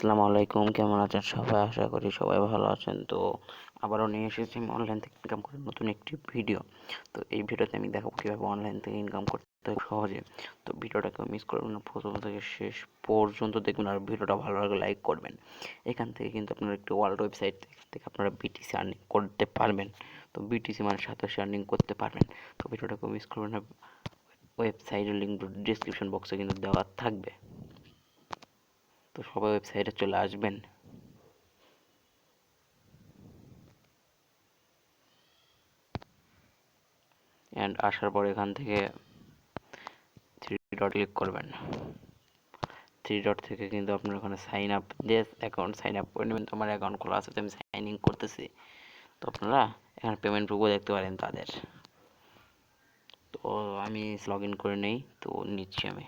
আসসালামু আলাইকুম, কেমন আছেন সবাই? আশা করি সবাই ভালো আছেন। তো আবারও নিয়ে এসেছি আমি অনলাইন থেকে ইনকাম করার নতুন একটি ভিডিও। তো এই ভিডিওতে আমি দেখাবো কীভাবে অনলাইন থেকে ইনকাম করতে হয় সহজে। তো ভিডিওটাকে মিস করবেন না, প্রথম থেকে শেষ পর্যন্ত দেখবেন, আর ভিডিওটা ভালো লাগলে লাইক করবেন। এখান থেকে কিন্তু আপনারা একটি ওয়ার্ল্ড ওয়েবসাইট থেকে আপনারা বিটিসি আর্নিং করতে পারবেন। তো বিটিসি মানে সাতাশে আর্নিং করতে পারবেন। তো ভিডিওটাকে মিস করবেন না, ওয়েবসাইটের লিঙ্ক ডিসক্রিপশন বক্সে কিন্তু দেওয়া থাকবে। তো সবাই ওয়েবসাইটে চলে আসবেন। অ্যান্ড আসার পর এখান থেকে থ্রি ডট ক্লিক করবেন। থ্রি ডট থেকে কিন্তু আপনার ওখানে সাইন আপ দিয়ে অ্যাকাউন্ট সাইন আপ করে নেবেন। তো আমার অ্যাকাউন্ট খোলা আছে, তো আমি সাইন ইন করতেছি। তো আপনারা এখানে পেমেন্ট প্রুফও দেখতে পারেন তাদের। তো আমি লগ ইন করে নেই, তো নিচ্ছি আমি।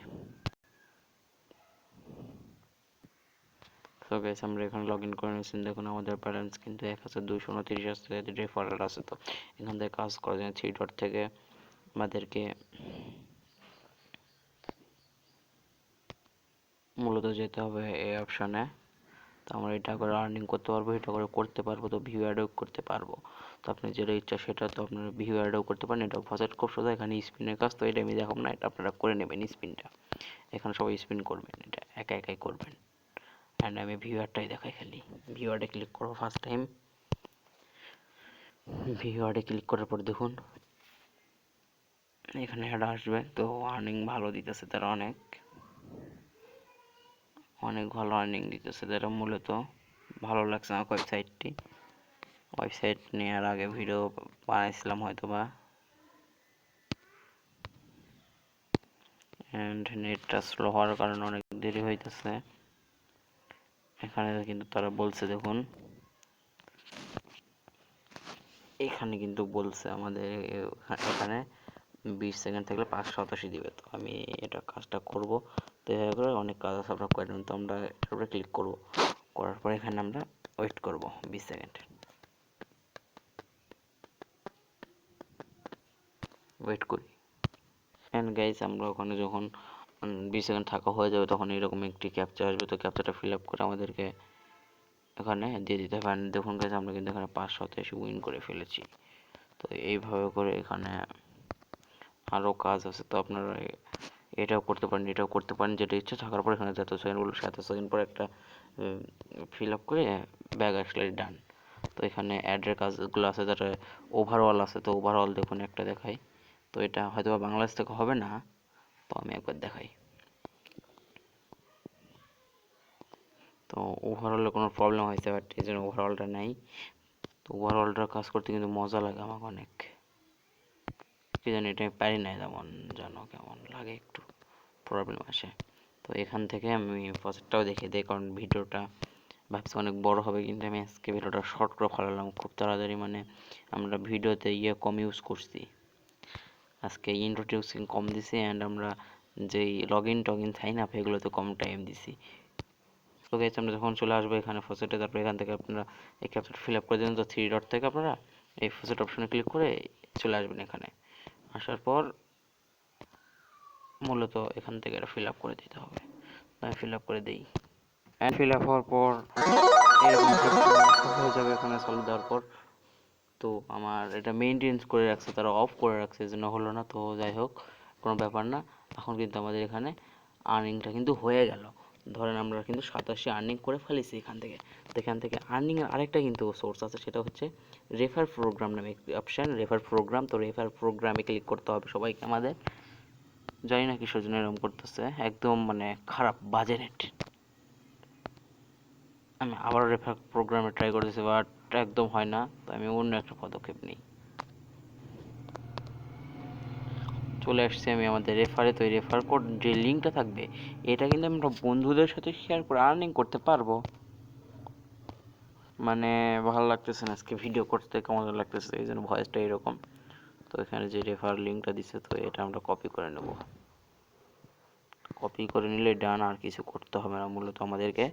তো গাইস, আমরা এখানে লগ ইন করে নিয়েছি। দেখুন আমাদের ব্যালেন্স কিন্তু 1229 আছে, রেফারেল আছে। তো এখান থেকে কাজ করার জন্য থ্রি ডট থেকে আমাদেরকে মূলত যেতে হবে এই অপশানে। তো আমরা এটা করে আর্নিং করতে পারবো, এটা করে করতে পারবো। তো ভিউ অ্যাডও করতে পারবো। তো আপনি যেটা ইচ্ছা সেটা তো আপনারা ভিউ অ্যাডও করতে পারেন। এটা ফসেট খুব সোজা, এখানে স্পিনের কাজ। তো এটা আমি দেখাবো না, এটা আপনারা করে নেবেন স্পিনটা। এখানে সবাই স্পিন করবেন, এটা একা একাই করবেন। অ্যান্ড আমি ভিউ অ্যাডটাই দেখাই খালি। ভিউ অ্যাডে ক্লিক করবো ফার্স্ট টাইম। ভিউ অ্যাডে ক্লিক করার পর দেখুন এখানে অ্যাড আসবে। তো আর্নিং ভালো দিতেছে তারা, অনেক ভালো আর্নিং দিতেছে তারা। মূলত ভালো লাগছে আমার ওয়েবসাইটটি। ওয়েবসাইট নেওয়ার আগে ভিডিও বানাইছিলাম হয়তো বা, অ্যান্ড নেটটা স্লো হওয়ার কারণে অনেক দেরি হইতেছে। এখানে কিন্তু তারা বলছে, দেখুন এখানে কিন্তু বলছে আমাদের এখানে 20 সেকেন্ড থাকলে 587 দিবে। তো আমি এটা কাজটা করব। তো এভাবে করে অনেক কাজ আছে, আপনারা করে নেবেন। তো আমরা এটার উপরে ক্লিক করব, করার পর এখানে আমরা ওয়েট করব 20 সেকেন্ড। ওয়েট করি। অ্যান্ড গাইস, আমরা ওখানে যখন 20 সেকেন্ড থাকা হয়ে যাবে তখন এরকম একটি ক্যাপচা আসবে। তো ক্যাপচাটা ফিল আপ করে আমাদেরকে এখানে দিয়ে দিতে পারেন। দেখুন গাইস, আমরা কিন্তু এখানে 587 উইন করে ফেলেছি। তো এইভাবে করে এখানে আরও কাজ আছে। তো আপনারা এটাও করতে পারেন, এটাও করতে পারেন, যেটা ইচ্ছা। থাকার পর এখানে যত সেকেন্ড বলবো 7 সেকেন্ড পর একটা ফিল আপ করে ব্যাগ আসলে ডান। তো এখানে অ্যাডের কাজগুলো আছে, যারা ওভারঅল আছে। তো ওভারঅল দেখুন একটা দেখাই। তো এটা হয়তো বাংলাদেশ থেকে হবে না, তো আমি একবার দেখাই। তো ওভারঅলে কোনো প্রবলেম হয়েছে, বাট এই জন্য ওভারঅলটা নেই। তো ওভারঅলটার কাজ করতে কিন্তু মজা লাগে আমাকে অনেক। কি জানি এটা আমি পারি না, যেমন জানো কেমন লাগে, একটু প্রবলেম আসে। তো এখান থেকে আমি প্রসেসটাও দেখিয়ে দিই, কারণ ভিডিওটা ভাবছি অনেক বড় হবে, কিন্তু আমি আজকে ভিডিওটা শর্ট করে ফেলালাম খুব তাড়াতাড়ি। মানে আমরা ভিডিওতে কম ইউজ করছি, আজকে ইন্ট্রোডিউসিং কম দিছি, অ্যান্ড আমরা যেই লগ ইন সাইন আপ এগুলোতে কম টাইম দিছি। তো গাইস, আমরা যখন চলে আসবো এখানে ফসেটে, তারপর এখান থেকে আপনারা এই ক্যাপচাটা ফিল আপ করে দেবেন। তো থ্রি ডট থেকে আপনারা এই ফসেট অপশনে ক্লিক করে চলে আসবেন। এখানে আসার পর মূলত এখান থেকে এটা ফিল আপ করে দিতে হবে। আমি ফিল আপ করে দিই। অ্যান্ড ফিল আপ হওয়ার পর এরকম হয়ে যাবে এখানে চালু দেওয়ার পর। তো আমার এটা মেইনটেনেন্স করে রাখছে, তারা অফ করে রাখছে, এই জন্য হলো না। তো যাই হোক, কোনো ব্যাপার না। এখন কিন্তু আমাদের এখানে আর্নিংটা কিন্তু হয়ে গেল। ধরেন আমরা কিন্তু 87 আর্নিং করে ফেলেছি এখান থেকে। তো এখান থেকে আর্নিংয়ের আরেকটা কিন্তু সোর্স আছে, সেটা হচ্ছে রেফার প্রোগ্রাম নামে একটি অপশান, রেফার প্রোগ্রাম। তো রেফার প্রোগ্রামে ক্লিক করতে হবে সবাইকে আমাদের। জানি না কিসের জন্য এরকম করতেছে, একদম মানে খারাপ বাজে নেট। আমি আবারও রেফার প্রোগ্রামে ট্রাই করতেছি, বাট একদম হয় না। তো আমি অন্য একটা পদক্ষেপ নিই। চলে আসছি আমি আমাদের রেফারে। তো এই রেফার কোড যে লিঙ্কটা থাকবে, এটা কিন্তু আমরা বন্ধুদের সাথে শেয়ার করে আর্নিং করতে পারবো। মানে ভালো লাগতেছে না আজকে ভিডিও করতে, কেমন লাগতেছে, এই জন্য ভয়েসটা এরকম। তো এখানে যে রেফার লিঙ্কটা দিচ্ছে, তো এটা আমরা কপি করে নেব। কপি করে নিলে ডান, আর কিছু করতে হবে না মূলত আমাদেরকে।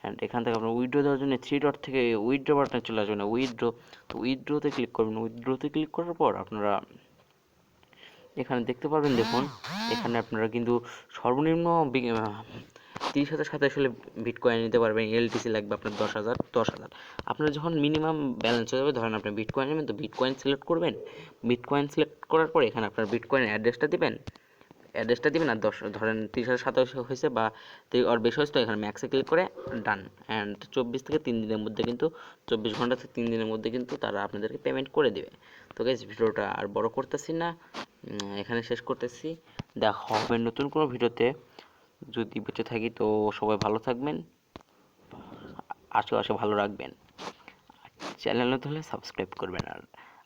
অ্যান্ড এখান থেকে আপনার উইথড্র দেওয়ার জন্য থ্রি ডট থেকে উইথড্র বাটনে চলে আসবেন। উইথড্র, তো উইথড্রতে ক্লিক করবেন। উইথড্রতে ক্লিক করার পর আপনারা এখানে দেখতে পারবেন, দেখুন এখানে আপনারা কিন্তু সর্বনিম্ন 30,000 সাথে আসলে বিটকয়েন নিতে পারবেন। এলটিসি লাগবে আপনার 10,000। আপনার যখন মিনিমাম ব্যালেন্স হয়ে যাবে, ধরেন আপনি বিটকয়েন নেবেন, তো বিটকয়েন সিলেক্ট করবেন। বিটকয়েন সিলেক্ট করার পরে এখানে আপনার বিটকয়েনের অ্যাড্রেসটা দিবেন। আর ধরেন 30,000 27 হয়েছে বা আর বেশি হয়েছে, তো এখানে ম্যাক্সে ক্লিক করে ডান। অ্যান্ড 24 থেকে 3 দিনের মধ্যে কিন্তু 24 ঘন্টা থেকে 3 দিনের মধ্যে কিন্তু তারা আপনাদেরকে পেমেন্ট করে দেবে। তো গাইস, ভিডিওটা আর বড় করতেছি না, এখানে শেষ করতেছি। দেখা হবে নতুন কোনো ভিডিওতে, যদি বেঁচে থাকি। তো সবাই ভালো থাকবেন, আশেপাশে ভালো রাখবেন, চ্যানেল নতুন হলে সাবস্ক্রাইব করবেন, আর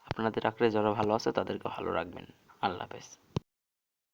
আপনাদের আঁকড়ে যারা ভালো আছে তাদেরকে ভালো রাখবেন। আল্লাহ হাফেজ।